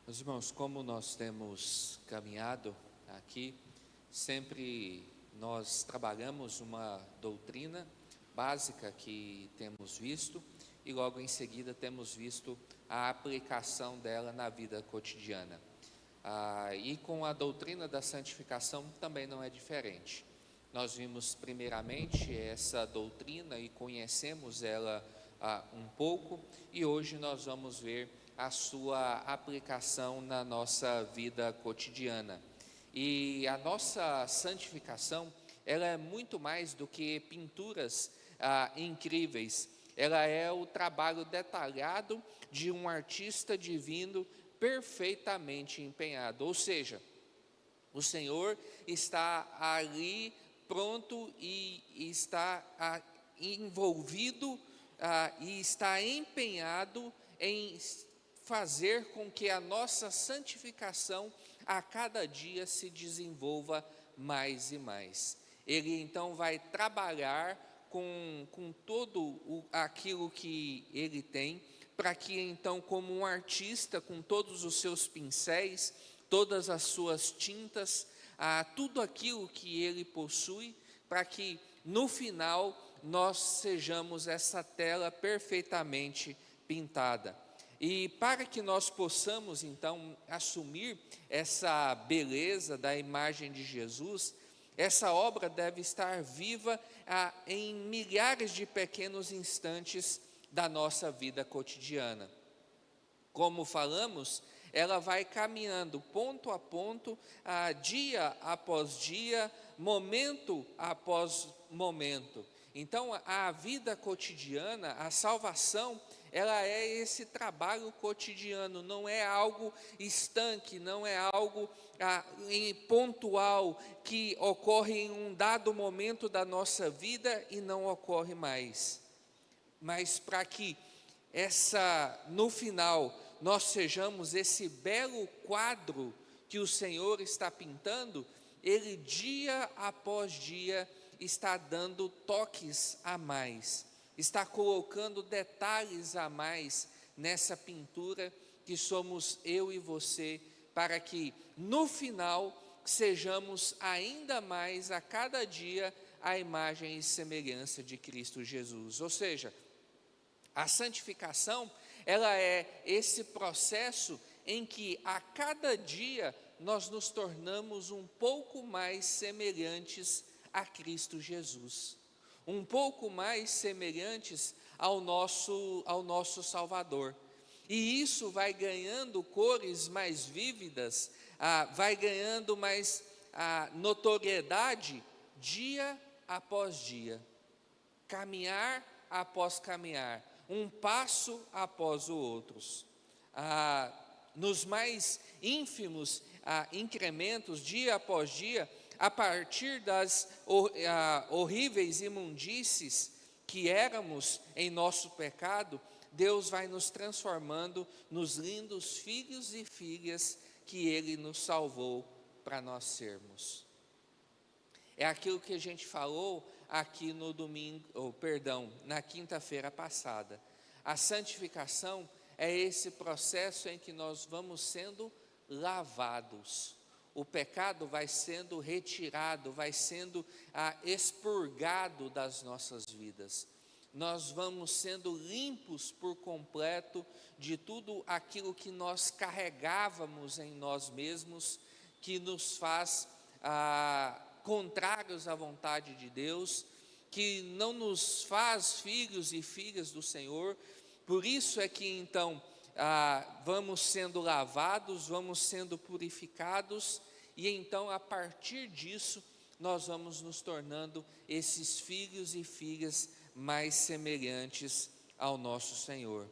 Meus irmãos, como nós temos caminhado aqui, sempre nós trabalhamos uma doutrina básica que temos visto e logo em seguida temos visto a aplicação dela na vida cotidiana. E com a doutrina da santificação também não é diferente. Nós vimos primeiramente essa doutrina e conhecemos ela um pouco, e hoje nós vamos ver a sua aplicação na nossa vida cotidiana. E a nossa santificação, ela é muito mais do que pinturas incríveis. Ela é o trabalho detalhado de um artista divino perfeitamente empenhado. Ou seja, o Senhor está ali pronto e está envolvido e está empenhado em fazer com que a nossa santificação a cada dia se desenvolva mais e mais. Ele então vai trabalhar com todo aquilo que ele tem, para que então, como um artista, com todos os seus pincéis, todas as suas tintas, tudo aquilo que ele possui, para que no final nós sejamos essa tela perfeitamente pintada. E para que nós possamos então assumir essa beleza da imagem de Jesus, essa obra deve estar viva em milhares de pequenos instantes da nossa vida cotidiana. Como falamos, ela vai caminhando ponto a ponto, dia após dia, momento após momento. Então, a vida cotidiana, a salvação, ela é esse trabalho cotidiano, não é algo estanque, não é algo pontual, que ocorre em um dado momento da nossa vida e não ocorre mais. Mas para que no final, nós sejamos esse belo quadro que o Senhor está pintando, Ele dia após dia está dando toques a mais, está colocando detalhes a mais nessa pintura que somos eu e você, para que no final sejamos ainda mais a cada dia a imagem e semelhança de Cristo Jesus. Ou seja, a santificação, ela é esse processo em que a cada dia nós nos tornamos um pouco mais semelhantes a Cristo Jesus, um pouco mais semelhantes ao nosso Salvador. E isso vai ganhando cores mais vívidas, vai ganhando mais notoriedade dia após dia, caminhar após caminhar, um passo após o outro. Nos mais ínfimos incrementos, dia após dia, a partir das horríveis imundícies que éramos em nosso pecado, Deus vai nos transformando nos lindos filhos e filhas que Ele nos salvou para nós sermos. É aquilo que a gente falou aqui na quinta-feira passada. A santificação é esse processo em que nós vamos sendo lavados. O pecado vai sendo retirado, vai sendo expurgado das nossas vidas. Nós vamos sendo limpos por completo de tudo aquilo que nós carregávamos em nós mesmos, que nos faz contrários à vontade de Deus, que não nos faz filhos e filhas do Senhor. Por isso é que então vamos sendo lavados, vamos sendo purificados, e então a partir disso nós vamos nos tornando esses filhos e filhas mais semelhantes ao nosso Senhor.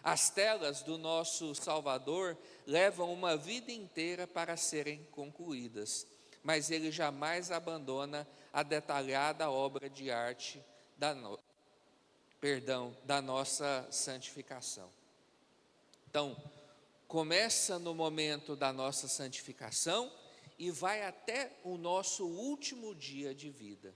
As telas do nosso Salvador levam uma vida inteira para serem concluídas, mas Ele jamais abandona a detalhada obra de arte da nossa santificação. Então, começa no momento da nossa santificação e vai até o nosso último dia de vida.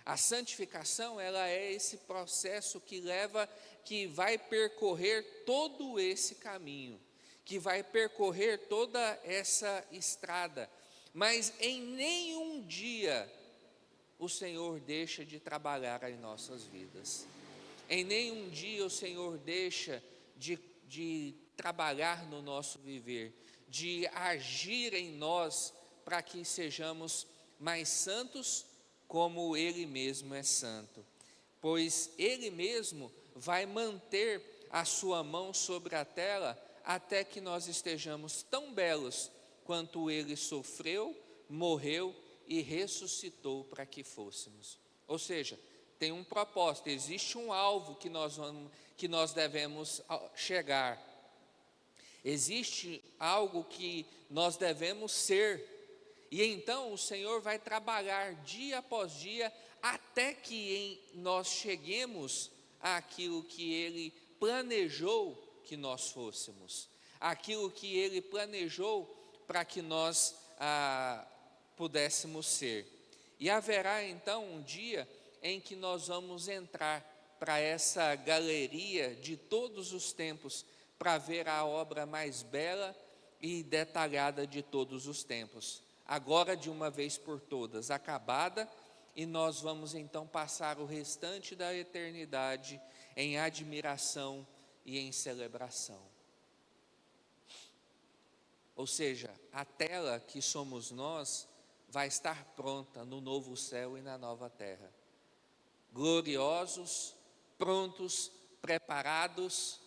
A santificação, ela é esse processo que vai percorrer todo esse caminho, que vai percorrer toda essa estrada, mas em nenhum dia o Senhor deixa de trabalhar em nossas vidas. Em nenhum dia o Senhor deixa de trabalhar no nosso viver, de agir em nós para que sejamos mais santos como Ele mesmo é santo. Pois Ele mesmo vai manter a sua mão sobre a terra até que nós estejamos tão belos quanto Ele sofreu, morreu e ressuscitou para que fôssemos. Ou seja, tem um propósito, existe um alvo que nós devemos chegar. Existe algo que nós devemos ser. E então o Senhor vai trabalhar dia após dia até que nós cheguemos àquilo que Ele planejou que nós fôssemos, aquilo que Ele planejou para que nós pudéssemos ser. E haverá então um dia em que nós vamos entrar para essa galeria de todos os tempos, para ver a obra mais bela e detalhada de todos os tempos, agora de uma vez por todas, acabada, e nós vamos então passar o restante da eternidade em admiração e em celebração. Ou seja, a tela que somos nós vai estar pronta no novo céu e na nova terra, gloriosos, prontos, preparados,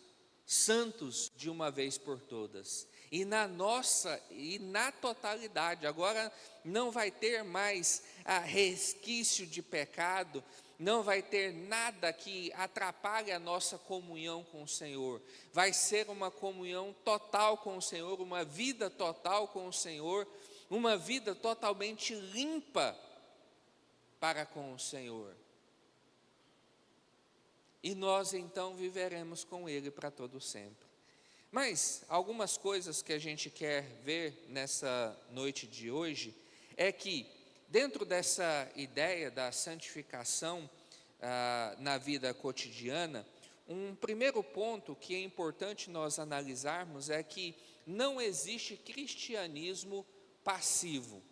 santos de uma vez por todas, e na totalidade. Agora não vai ter mais resquício de pecado, não vai ter nada que atrapalhe a nossa comunhão com o Senhor. Vai ser uma comunhão total com o Senhor, uma vida total com o Senhor, uma vida totalmente limpa para com o Senhor. E nós então viveremos com Ele para todo sempre. Mas algumas coisas que a gente quer ver nessa noite de hoje é que, dentro dessa ideia da santificação na vida cotidiana, um primeiro ponto que é importante nós analisarmos é que não existe cristianismo passivo.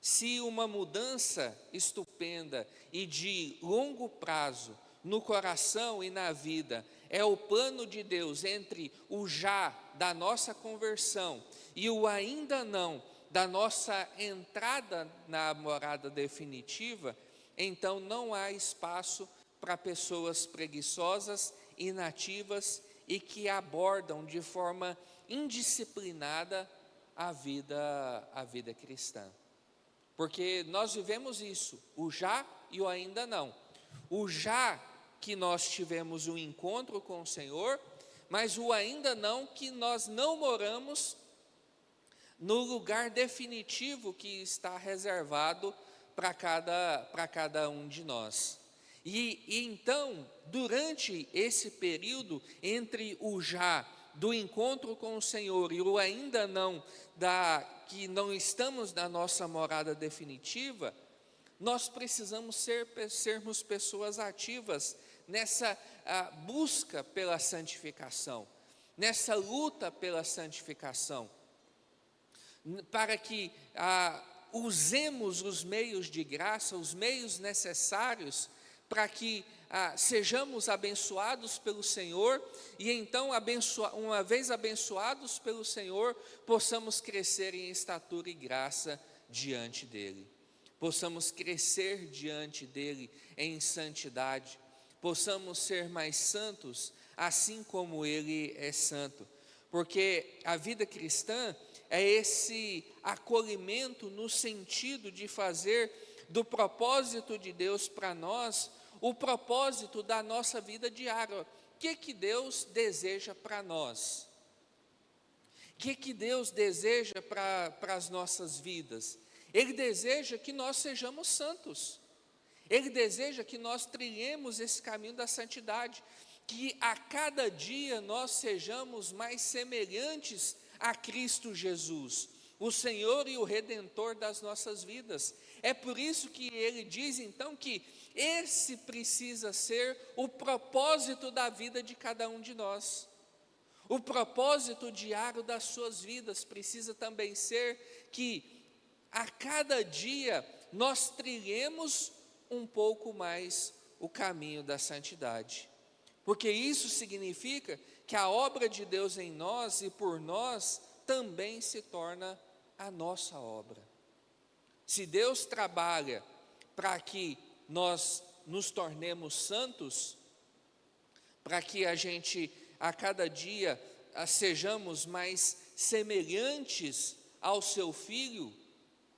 Se uma mudança estupenda e de longo prazo no coração e na vida é o plano de Deus entre o já da nossa conversão e o ainda não da nossa entrada na morada definitiva, então não há espaço para pessoas preguiçosas, inativas e que abordam de forma indisciplinada a vida cristã. Porque nós vivemos isso, o já e o ainda não. O já que nós tivemos um encontro com o Senhor, mas o ainda não que nós não moramos no lugar definitivo que está reservado para cada um de nós. E então, durante esse período entre o já do encontro com o Senhor e o ainda não que não estamos na nossa morada definitiva, nós precisamos sermos pessoas ativas nessa busca pela santificação, nessa luta pela santificação, para que usemos os meios de graça, os meios necessários para que sejamos abençoados pelo Senhor e então, uma vez abençoados pelo Senhor, possamos crescer em estatura e graça diante dEle, possamos crescer diante dEle em santidade, possamos ser mais santos, assim como Ele é santo, porque a vida cristã é esse acolhimento no sentido de fazer do propósito de Deus para nós o propósito da nossa vida diária. O que Deus deseja para nós? O que Deus deseja para as nossas vidas? Ele deseja que nós sejamos santos. Ele deseja que nós trilhemos esse caminho da santidade, que a cada dia nós sejamos mais semelhantes a Cristo Jesus, o Senhor e o Redentor das nossas vidas. É por isso que ele diz então que esse precisa ser o propósito da vida de cada um de nós. O propósito diário das suas vidas precisa também ser que a cada dia nós trilhemos um pouco mais o caminho da santidade. Porque isso significa que a obra de Deus em nós e por nós também se torna a nossa obra. Se Deus trabalha para que nós nos tornemos santos, para que a gente a cada dia sejamos mais semelhantes ao seu Filho,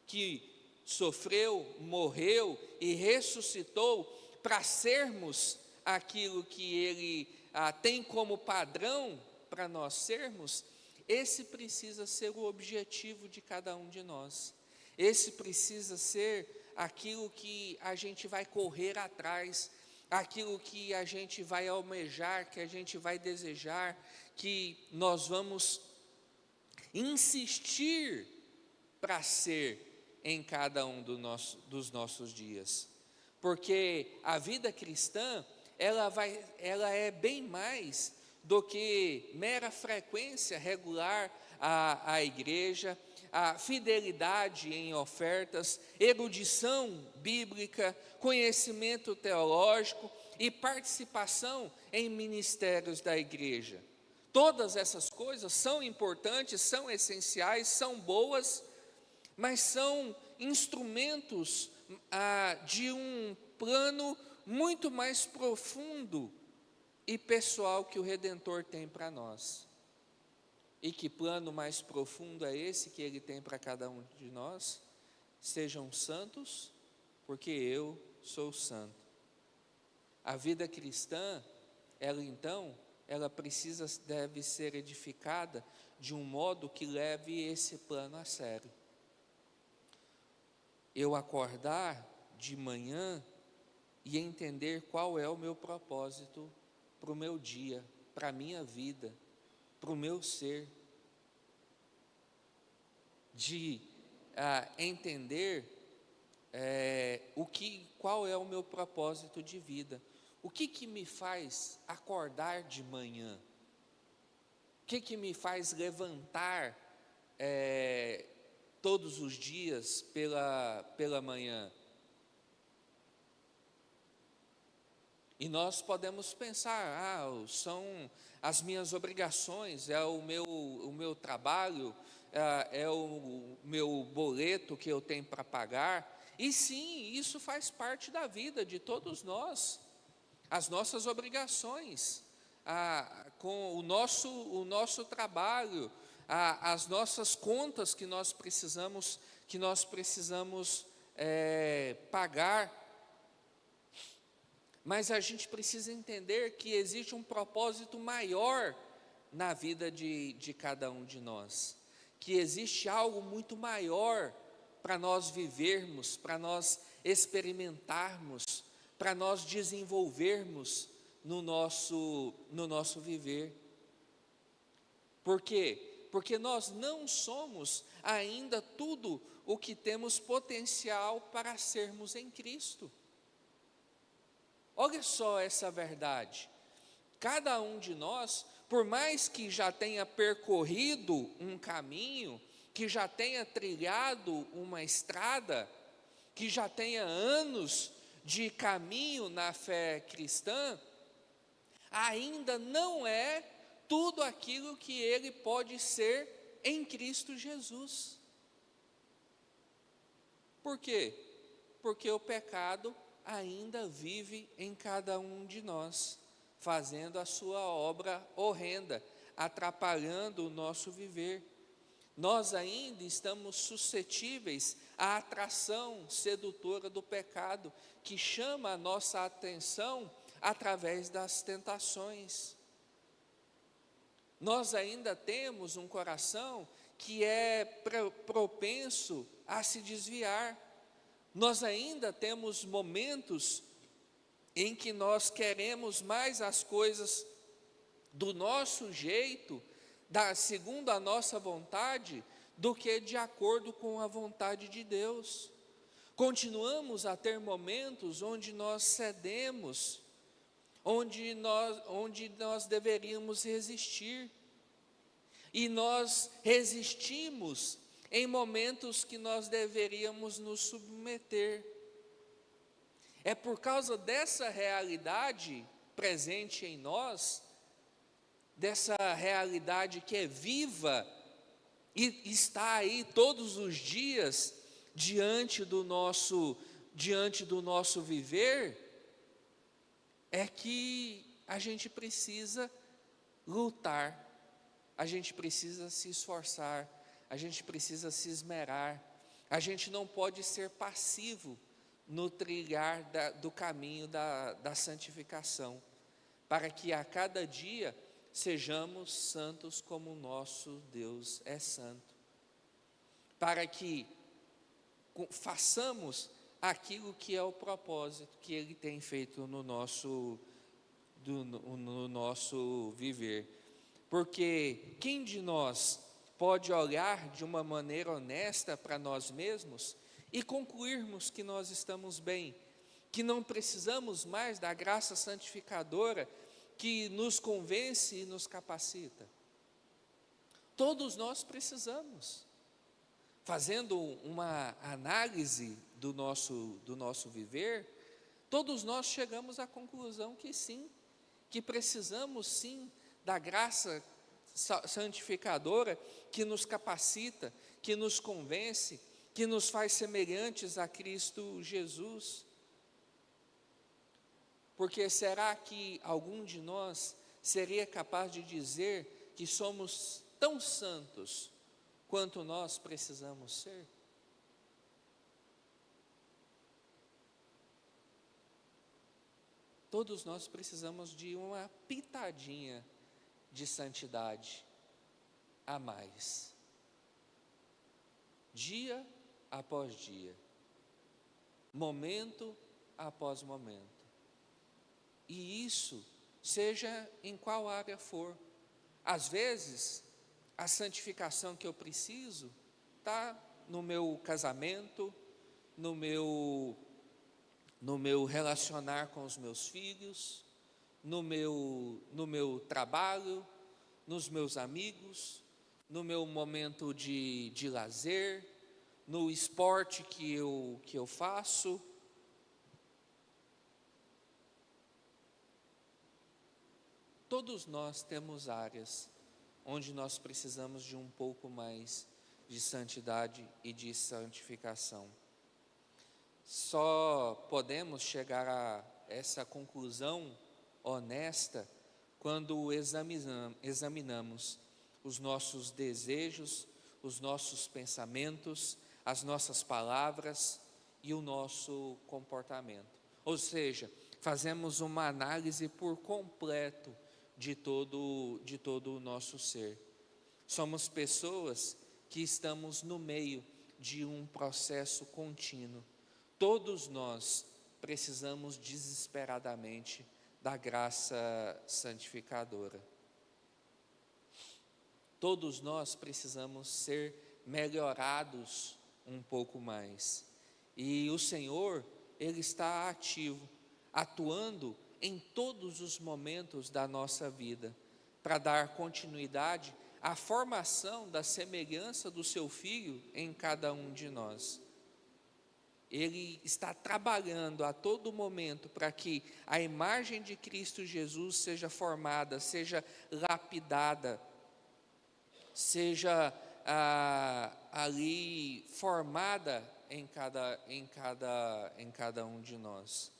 que sofreu, morreu e ressuscitou, para sermos aquilo que Ele tem como padrão para nós sermos. Esse precisa ser o objetivo de cada um de nós. Esse precisa ser aquilo que a gente vai correr atrás, aquilo que a gente vai almejar, que a gente vai desejar, que nós vamos insistir para ser em cada um dos nossos dias. Porque a vida cristã, ela é bem mais do que mera frequência regular à igreja, a fidelidade em ofertas, erudição bíblica, conhecimento teológico e participação em ministérios da igreja. Todas essas coisas são importantes, são essenciais, são boas, mas são instrumentos de um plano muito mais profundo e pessoal que o Redentor tem para nós. E que plano mais profundo é esse que Ele tem para cada um de nós? Sejam santos, porque eu sou santo. A vida cristã, ela deve ser edificada de um modo que leve esse plano a sério. Eu acordar de manhã e entender qual é o meu propósito para o meu dia, para a minha vida, para o meu ser, de entender qual é o meu propósito de vida, o que me faz acordar de manhã, o que me faz levantar todos os dias pela manhã. E nós podemos pensar, são as minhas obrigações, é o meu trabalho, é o meu boleto que eu tenho para pagar. E sim, isso faz parte da vida de todos nós, as nossas obrigações, com o nosso trabalho, as nossas contas que nós precisamos pagar. Mas a gente precisa entender que existe um propósito maior na vida de cada um de nós, que existe algo muito maior para nós vivermos, para nós experimentarmos, para nós desenvolvermos no nosso viver. Por quê? Porque nós não somos ainda tudo o que temos potencial para sermos em Cristo. Olha só essa verdade. Cada um de nós, por mais que já tenha percorrido um caminho, que já tenha trilhado uma estrada, que já tenha anos de caminho na fé cristã, ainda não é tudo aquilo que ele pode ser em Cristo Jesus. Por quê? Porque o pecado ainda vive em cada um de nós, fazendo a sua obra horrenda, atrapalhando o nosso viver. Nós ainda estamos suscetíveis à atração sedutora do pecado, que chama a nossa atenção através das tentações. Nós ainda temos um coração que é propenso a se desviar. Nós ainda temos momentos em que nós queremos mais as coisas do nosso jeito, segundo a nossa vontade, do que de acordo com a vontade de Deus. Continuamos a ter momentos onde nós cedemos, onde nós deveríamos resistir. e nós resistimos em momentos que nós deveríamos nos submeter. É por causa dessa realidade presente em nós, dessa realidade que é viva e está aí todos os dias diante do nosso viver, é que a gente precisa lutar, a gente precisa se esforçar, a gente precisa se esmerar, a gente não pode ser passivo no trilhar do caminho da santificação, para que a cada dia sejamos santos como o nosso Deus é santo, para que façamos aquilo que é o propósito que Ele tem feito no nosso viver. Porque quem de nós pode olhar de uma maneira honesta para nós mesmos e concluirmos que nós estamos bem, que não precisamos mais da graça santificadora que nos convence e nos capacita? Todos nós precisamos. Fazendo uma análise do nosso viver, todos nós chegamos à conclusão que sim, que precisamos sim da graça santificadora que nos capacita, que nos convence, que nos faz semelhantes a Cristo Jesus. Porque será que algum de nós seria capaz de dizer que somos tão santos quanto nós precisamos ser? Todos nós precisamos de uma pitadinha de santidade a mais, dia após dia, momento após momento, e isso seja em qual área for. Às vezes a santificação que eu preciso está no meu casamento, no meu relacionar com os meus filhos, no meu trabalho, nos meus amigos, no meu momento de lazer, no esporte que eu faço. Todos nós temos áreas onde nós precisamos de um pouco mais de santidade e de santificação. Só podemos chegar a essa conclusão honesta quando examinamos os nossos desejos, os nossos pensamentos, as nossas palavras e o nosso comportamento. Ou seja, fazemos uma análise por completo de todo o nosso ser. Somos pessoas que estamos no meio de um processo contínuo. Todos nós precisamos desesperadamente da graça santificadora. Todos nós precisamos ser melhorados um pouco mais. E o Senhor, Ele está ativo, atuando em todos os momentos da nossa vida, para dar continuidade à formação da semelhança do seu Filho em cada um de nós. Ele está trabalhando a todo momento para que a imagem de Cristo Jesus seja formada, seja lapidada, seja ali formada em cada um de nós.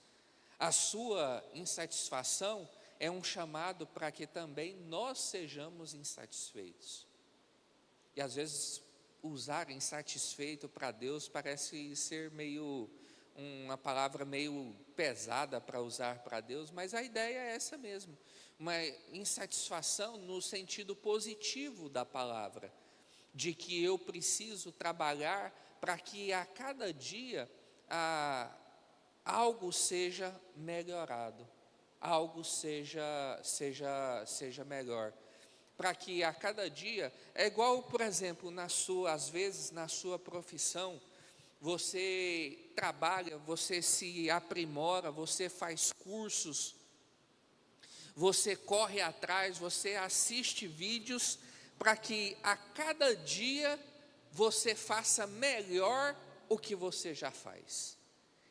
A sua insatisfação é um chamado para que também nós sejamos insatisfeitos. E às vezes usar insatisfeito para Deus parece ser uma palavra meio pesada para usar para Deus, mas a ideia é essa mesmo, uma insatisfação no sentido positivo da palavra, de que eu preciso trabalhar para que a cada dia algo seja melhorado, algo seja melhor, para que a cada dia, é igual, por exemplo, às vezes na sua profissão, você trabalha, você se aprimora, você faz cursos, você corre atrás, você assiste vídeos para que a cada dia você faça melhor o que você já faz.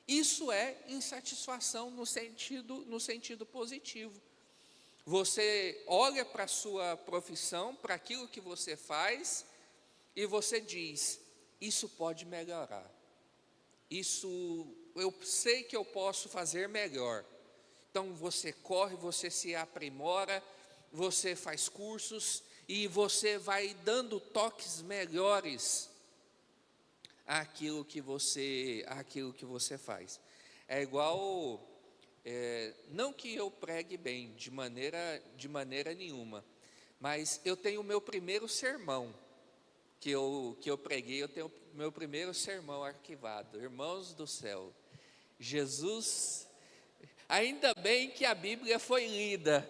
Isso é insatisfação no sentido positivo. Você olha para a sua profissão, para aquilo que você faz, e você diz: isso pode melhorar, isso eu sei que eu posso fazer melhor. Então você corre, você se aprimora, você faz cursos e você vai dando toques melhores àquilo que você faz. É igual, não que eu pregue bem, de maneira nenhuma, mas eu tenho o meu primeiro sermão que eu preguei, eu tenho o meu primeiro sermão arquivado. Irmãos do céu, Jesus, ainda bem que a Bíblia foi lida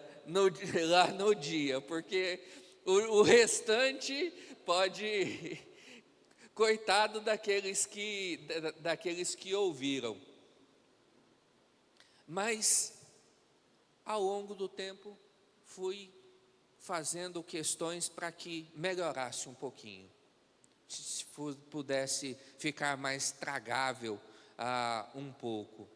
lá no dia, porque o restante pode, coitado daqueles que ouviram. Mas ao longo do tempo fui fazendo questões para que melhorasse um pouquinho, se pudesse ficar mais tragável um pouco.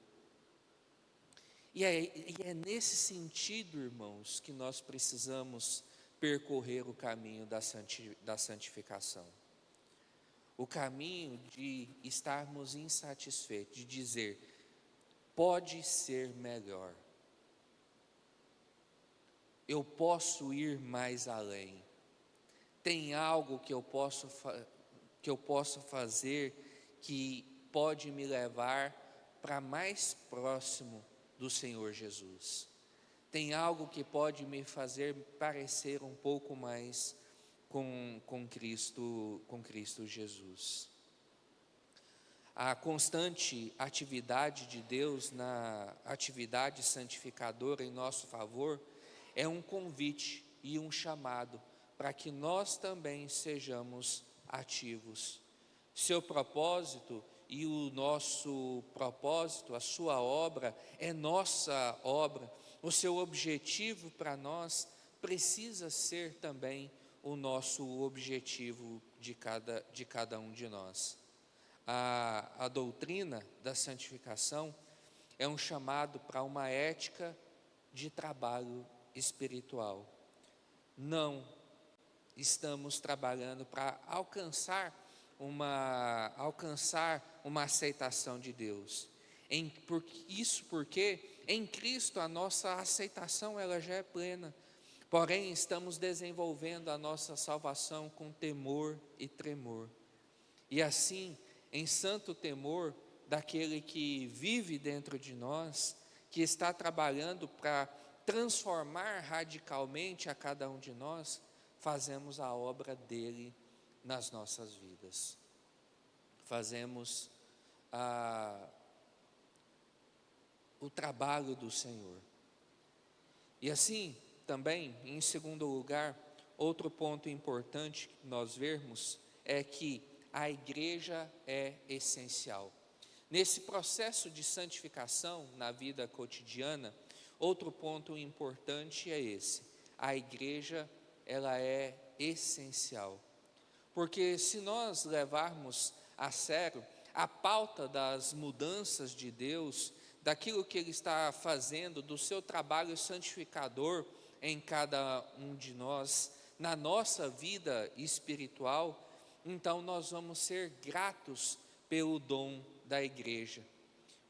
E é nesse sentido, irmãos, que nós precisamos percorrer o caminho da santificação. O caminho de estarmos insatisfeitos, de dizer: pode ser melhor. Eu posso ir mais além. Tem algo que eu posso fazer que pode me levar para mais próximo do Senhor Jesus. Tem algo que pode me fazer parecer um pouco mais com Cristo Jesus. A constante atividade de Deus na atividade santificadora em nosso favor é um convite e um chamado para que nós também sejamos ativos. Seu propósito e o nosso propósito, a sua obra é nossa obra. O seu objetivo para nós precisa ser também o nosso objetivo de cada um de nós. A doutrina da santificação é um chamado para uma ética de trabalho espiritual. Não estamos trabalhando para alcançar uma aceitação de Deus. Porque em Cristo a nossa aceitação ela já é plena. Porém, estamos desenvolvendo a nossa salvação com temor e tremor. E assim, em santo temor daquele que vive dentro de nós, que está trabalhando para transformar radicalmente a cada um de nós, fazemos a obra dele nas nossas vidas. Fazemos o trabalho do Senhor. E assim, também, em segundo lugar, outro ponto importante que nós vermos é que a igreja é essencial. Nesse processo de santificação na vida cotidiana, outro ponto importante é esse: a igreja, ela é essencial. Porque se nós levarmos a sério a pauta das mudanças de Deus, daquilo que Ele está fazendo, do seu trabalho santificador em cada um de nós, na nossa vida espiritual, então nós vamos ser gratos pelo dom da igreja.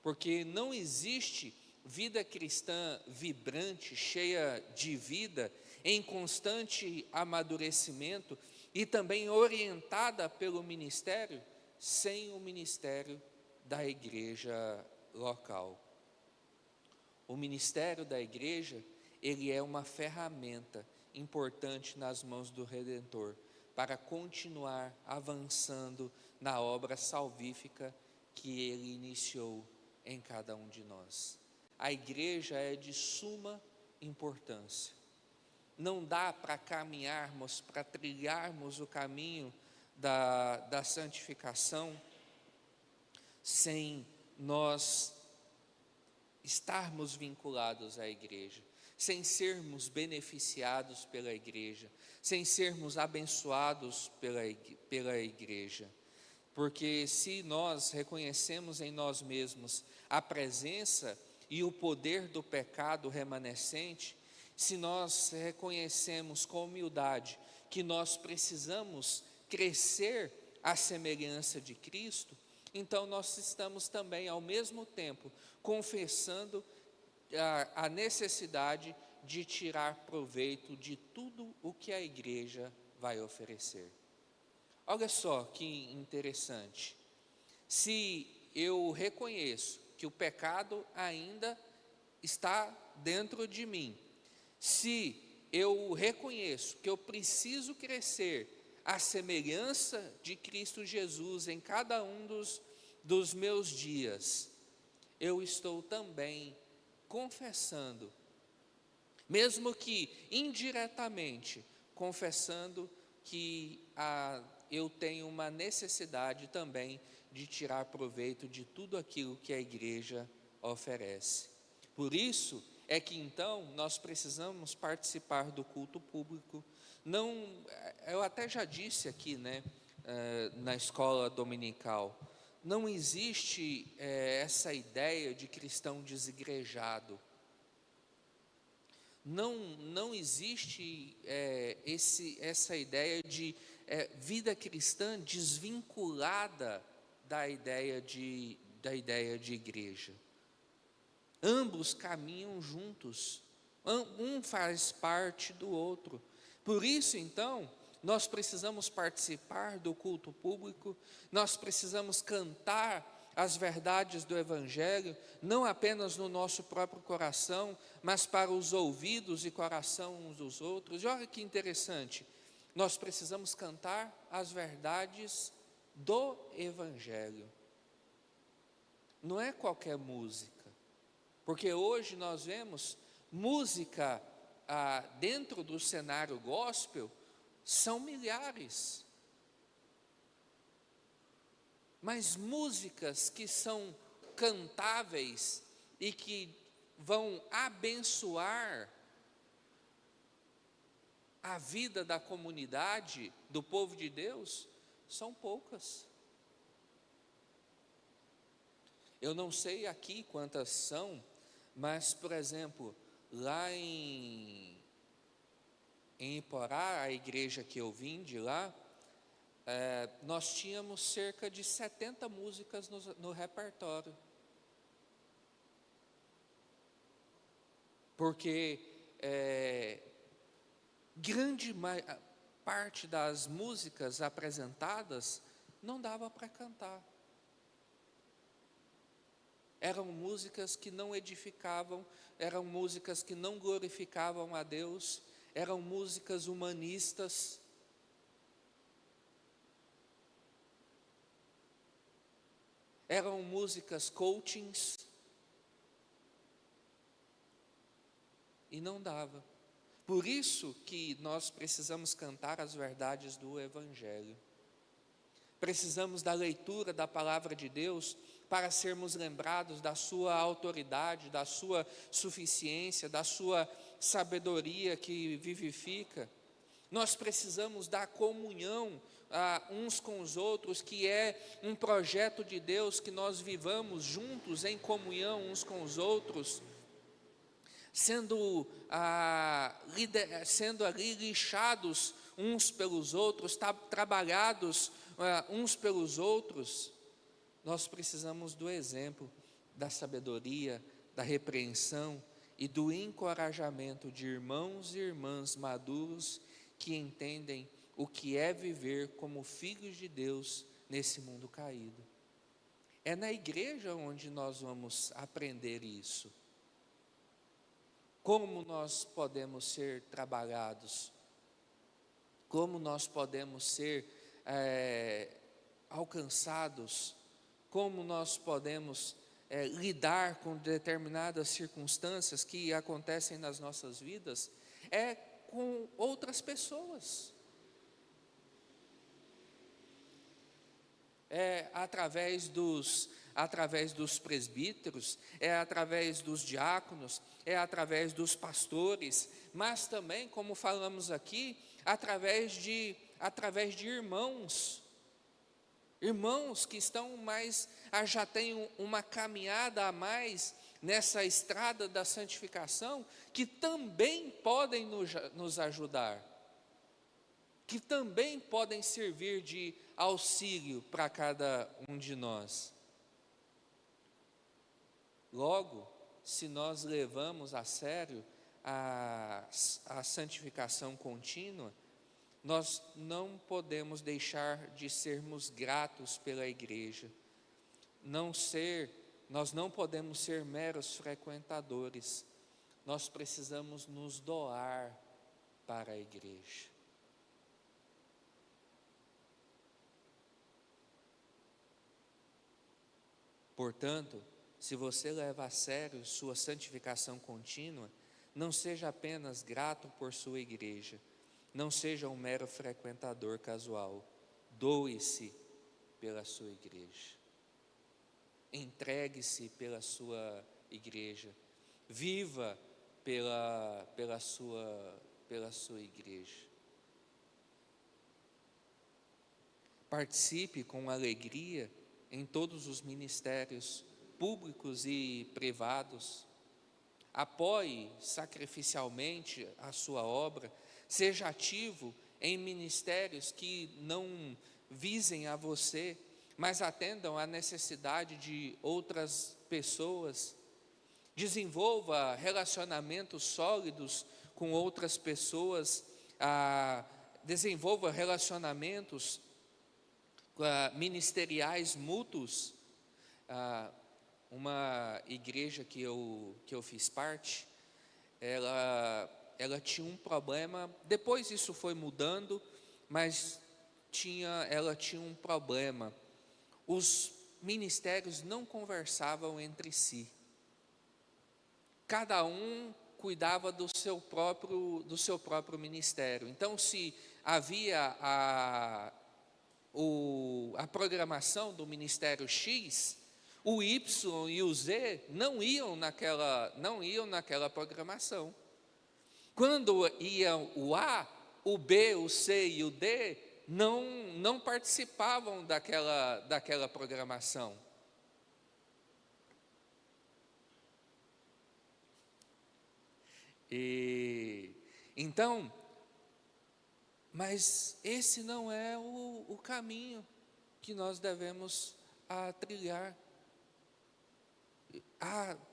Porque não existe vida cristã vibrante, cheia de vida, em constante amadurecimento e também orientada pelo ministério, sem o ministério da igreja local. O ministério da igreja, ele é uma ferramenta importante nas mãos do Redentor, para continuar avançando na obra salvífica que Ele iniciou em cada um de nós. A igreja é de suma importância. Não dá para caminharmos, para trilharmos o caminho da santificação, sem nós estarmos vinculados à igreja, sem sermos beneficiados pela igreja, sem sermos abençoados pela igreja. Porque se nós reconhecemos em nós mesmos a presença e o poder do pecado remanescente, se nós reconhecemos com humildade que nós precisamos crescer à semelhança de Cristo, então nós estamos também ao mesmo tempo confessando a necessidade de tirar proveito de tudo o que a igreja vai oferecer. Olha só que interessante. Se eu reconheço que o pecado ainda está dentro de mim, se eu reconheço que eu preciso crescer à semelhança de Cristo Jesus em cada um dos meus dias, eu estou também confessando, mesmo que indiretamente, confessando que eu tenho uma necessidade também de tirar proveito de tudo aquilo que a igreja oferece. Por isso é que então nós precisamos participar do culto público. Não, eu até já disse aqui, na escola dominical, não existe essa ideia de cristão desigrejado. Não existe essa ideia de vida cristã desvinculada da ideia de igreja. Ambos caminham juntos, um faz parte do outro. Por isso, então, nós precisamos participar do culto público, nós precisamos cantar as verdades do Evangelho, não apenas no nosso próprio coração, mas para os ouvidos e coração uns dos outros. E olha que interessante, nós precisamos cantar as verdades do Evangelho. Não é qualquer música, porque hoje nós vemos música dentro do cenário gospel, são milhares. Mas músicas que são cantáveis e que vão abençoar a vida da comunidade, do povo de Deus, são poucas. Eu não sei aqui quantas são, mas, por exemplo, lá em Iporá, a igreja que eu vim de lá, nós tínhamos cerca de 70 músicas no repertório. Porque grande parte das músicas apresentadas não dava para cantar. Eram músicas que não edificavam, eram músicas que não glorificavam a Deus, eram músicas humanistas. Eram músicas coachings. E não dava. Por isso que nós precisamos cantar as verdades do Evangelho. Precisamos da leitura da palavra de Deus para sermos lembrados da sua autoridade, da sua suficiência, da sua sabedoria que vivifica. Nós precisamos da comunhão uns com os outros, que é um projeto de Deus, que nós vivamos juntos em comunhão uns com os outros, sendo ali lixados uns pelos outros, trabalhados uns pelos outros. Nós precisamos do exemplo, da sabedoria, da repreensão e do encorajamento de irmãos e irmãs maduros que entendem o que é viver como filhos de Deus nesse mundo caído. É na igreja onde nós vamos aprender isso. Como nós podemos ser trabalhados, como nós podemos ser alcançados, como nós podemos lidar com determinadas circunstâncias que acontecem nas nossas vidas, é com outras pessoas. É através dos através dos presbíteros, é através dos diáconos, é através dos pastores, mas também, como falamos aqui, através de irmãos. Irmãos que estão já têm uma caminhada a mais nessa estrada da santificação, que também podem nos ajudar, que também podem servir de auxílio para cada um de nós. Logo, se nós levamos a sério a santificação contínua, nós não podemos deixar de sermos gratos pela igreja. Nós não podemos ser meros frequentadores. Nós precisamos nos doar para a igreja. Portanto, se você leva a sério sua santificação contínua, não seja apenas grato por sua igreja, não seja um mero frequentador casual, doe-se pela sua igreja, entregue-se pela sua igreja, viva pela sua igreja. Participe com alegria em todos os ministérios públicos e privados, apoie sacrificialmente a sua obra, seja ativo em ministérios que não visem a você, mas atendam à necessidade de outras pessoas. Desenvolva relacionamentos sólidos com outras pessoas, desenvolva relacionamentos ministeriais mútuos. Uma igreja que eu fiz parte, ela tinha um problema, depois isso foi mudando, mas ela tinha um problema. Os ministérios não conversavam entre si. Cada um cuidava do seu próprio ministério. Então, se havia a programação do ministério X, o Y e o Z não iam naquela programação. Quando ia o A, o B, o C e o D não participavam daquela programação. Então, mas esse não é o caminho que nós devemos trilhar.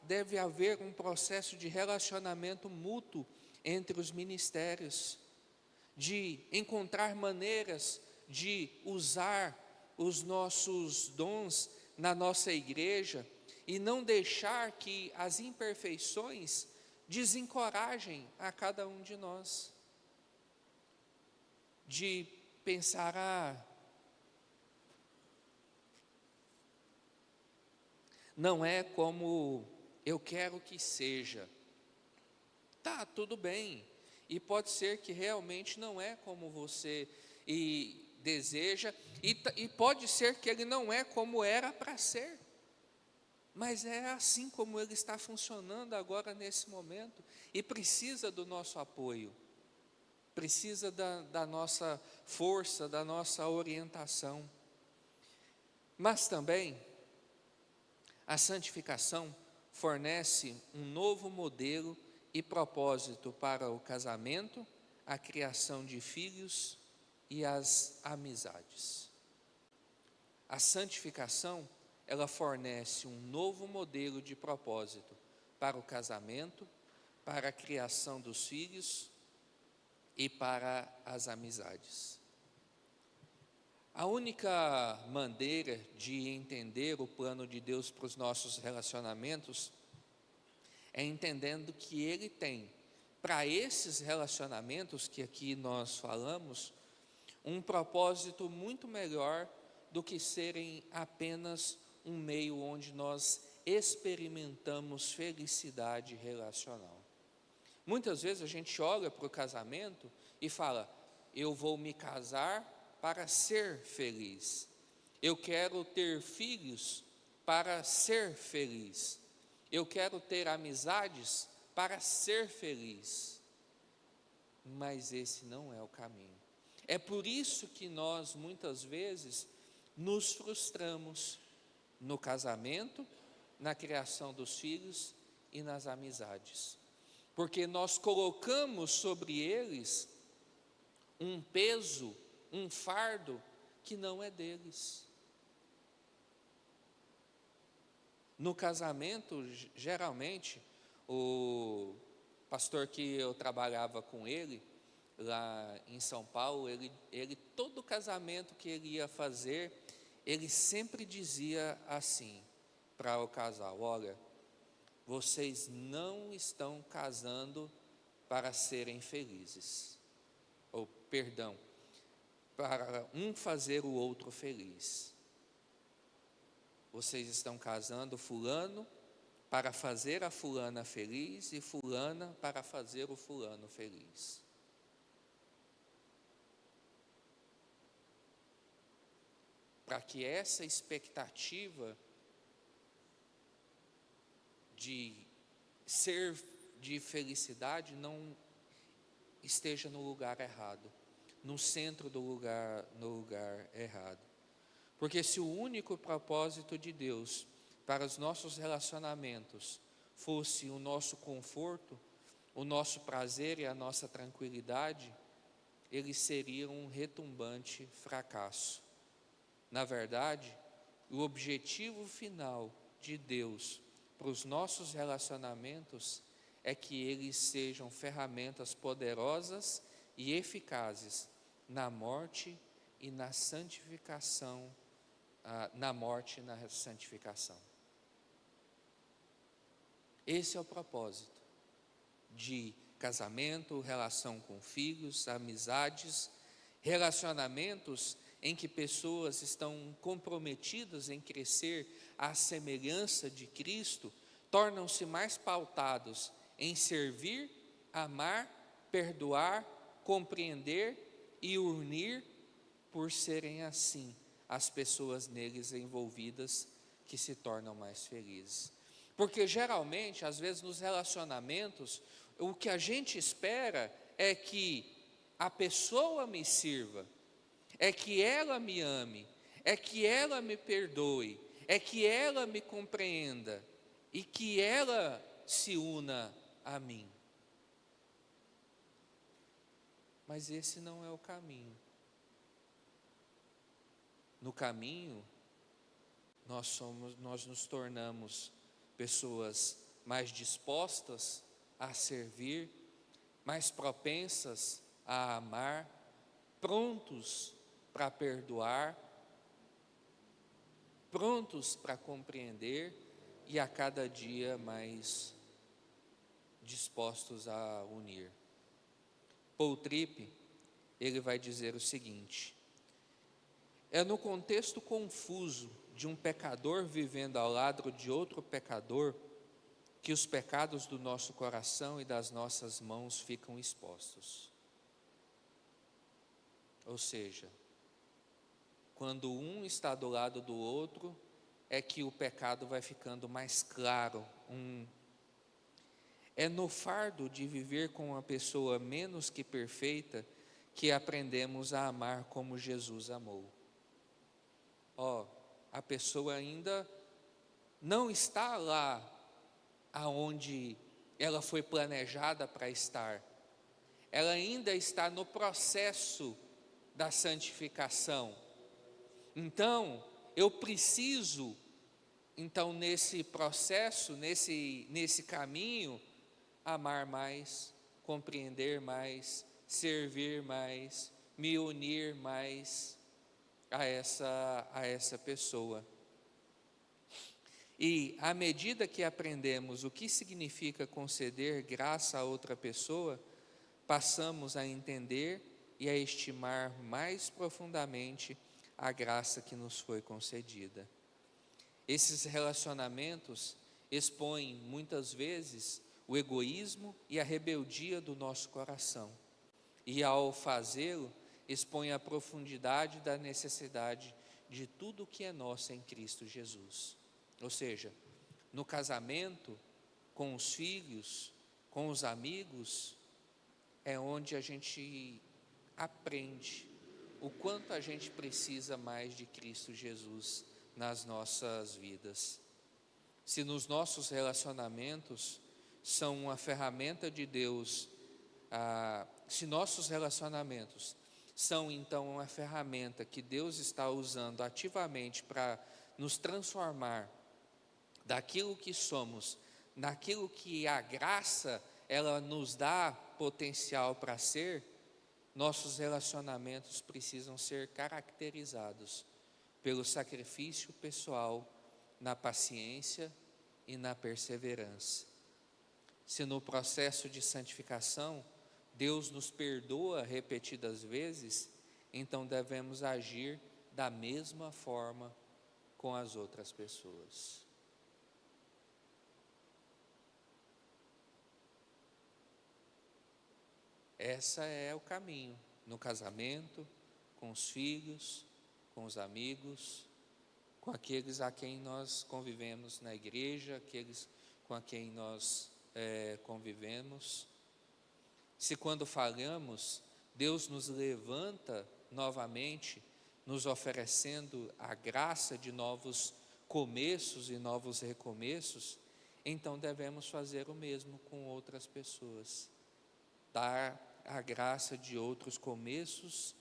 Deve haver um processo de relacionamento mútuo entre os ministérios, de encontrar maneiras de usar os nossos dons na nossa igreja e não deixar que as imperfeições desencorajem a cada um de nós, de pensar, não é como eu quero que seja. Tá, tudo bem, e pode ser que realmente não é como você deseja, e pode ser que ele não é como era para ser, mas é assim como ele está funcionando agora nesse momento, e precisa do nosso apoio, precisa da nossa força, da nossa orientação. Mas também a santificação fornece um novo modelo e propósito para o casamento, a criação de filhos e as amizades. A santificação, ela fornece um novo modelo de propósito para o casamento, para a criação dos filhos e para as amizades. A única maneira de entender o plano de Deus para os nossos relacionamentos é entendendo que Ele tem, para esses relacionamentos que aqui nós falamos, um propósito muito melhor do que serem apenas um meio onde nós experimentamos felicidade relacional. Muitas vezes a gente olha para o casamento e fala, eu vou me casar para ser feliz. Eu quero ter filhos para ser feliz. Eu quero ter amizades para ser feliz. Mas esse não é o caminho. É por isso que nós, muitas vezes, nos frustramos no casamento, na criação dos filhos e nas amizades. Porque nós colocamos sobre eles um peso, um fardo que não é deles. No casamento, geralmente, o pastor que eu trabalhava com ele, lá em São Paulo, ele todo casamento que ele ia fazer, ele sempre dizia assim para o casal: olha, vocês não estão casando para serem felizes, ou perdão, para um fazer o outro feliz. Vocês estão casando fulano para fazer a fulana feliz e fulana para fazer o fulano feliz. Para que essa expectativa de ser de felicidade não esteja no lugar errado, no centro do lugar, no lugar errado. Porque se o único propósito de Deus para os nossos relacionamentos fosse o nosso conforto, o nosso prazer e a nossa tranquilidade, ele seria um retumbante fracasso. Na verdade, o objetivo final de Deus para os nossos relacionamentos é que eles sejam ferramentas poderosas e eficazes na morte e na santificação, na morte e na santificação. Esse é o propósito de casamento, relação com filhos, amizades, relacionamentos em que pessoas estão comprometidas em crescer à semelhança de Cristo, tornam-se mais pautados em servir, amar, perdoar, compreender e unir, por serem assim as pessoas neles envolvidas que se tornam mais felizes. Porque geralmente, às vezes nos relacionamentos, o que a gente espera é que a pessoa me sirva, é que ela me ame, é que ela me perdoe, é que ela me compreenda e que ela se una a mim. Mas esse não é o caminho. No caminho, nós nos tornamos pessoas mais dispostas a servir, mais propensas a amar, prontos para perdoar, prontos para compreender e a cada dia mais dispostos a unir. Paul Tripp, ele vai dizer o seguinte: é no contexto confuso de um pecador vivendo ao lado de outro pecador que os pecados do nosso coração e das nossas mãos ficam expostos. Ou seja, quando um está do lado do outro, é que o pecado vai ficando mais claro. É no fardo de viver com uma pessoa menos que perfeita que aprendemos a amar como Jesus amou. A pessoa ainda não está lá aonde ela foi planejada para estar. Ela ainda está no processo da santificação. Então, eu preciso, nesse processo, nesse caminho, amar mais, compreender mais, servir mais, me unir mais a essa pessoa. E à medida que aprendemos o que significa conceder graça a outra pessoa, passamos a entender e a estimar mais profundamente a graça que nos foi concedida. Esses relacionamentos expõem muitas vezes o egoísmo e a rebeldia do nosso coração, e ao fazê-lo, expõe a profundidade da necessidade de tudo o que é nosso em Cristo Jesus. Ou seja, no casamento, com os filhos, com os amigos, é onde a gente aprende o quanto a gente precisa mais de Cristo Jesus nas nossas vidas. Se nos nossos relacionamentos são uma ferramenta de Deus, se nossos relacionamentos são então uma ferramenta que Deus está usando ativamente para nos transformar daquilo que somos, naquilo que a graça ela nos dá potencial para ser, nossos relacionamentos precisam ser caracterizados pelo sacrifício pessoal, na paciência e na perseverança. Se no processo de santificação Deus nos perdoa repetidas vezes, então devemos agir da mesma forma com as outras pessoas. Esse é o caminho, no casamento, com os filhos, com os amigos, com aqueles a quem nós convivemos na igreja, aqueles com a quem nós convivemos. Se quando falhamos, Deus nos levanta novamente, nos oferecendo a graça de novos começos e novos recomeços, então devemos fazer o mesmo com outras pessoas, dar a graça de outros começos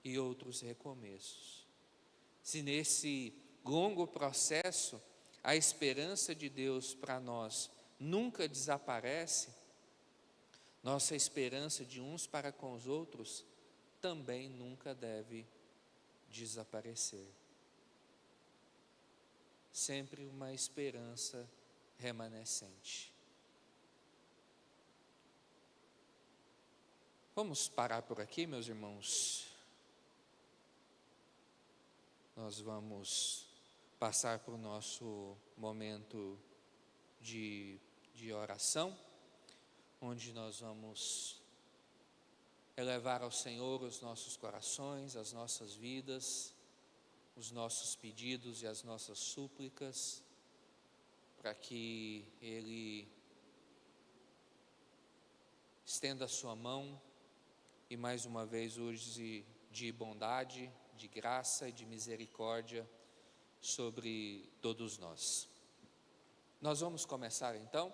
e outros recomeços. Se nesse longo processo a esperança de Deus para nós nunca desaparece, nossa esperança de uns para com os outros também nunca deve desaparecer. Sempre uma esperança remanescente. Vamos parar por aqui, meus irmãos. Nós vamos passar para o nosso momento de oração, onde nós vamos elevar ao Senhor os nossos corações, as nossas vidas, os nossos pedidos e as nossas súplicas, para que Ele estenda a sua mão e mais uma vez use de bondade, de graça e de misericórdia sobre todos nós. Nós vamos começar então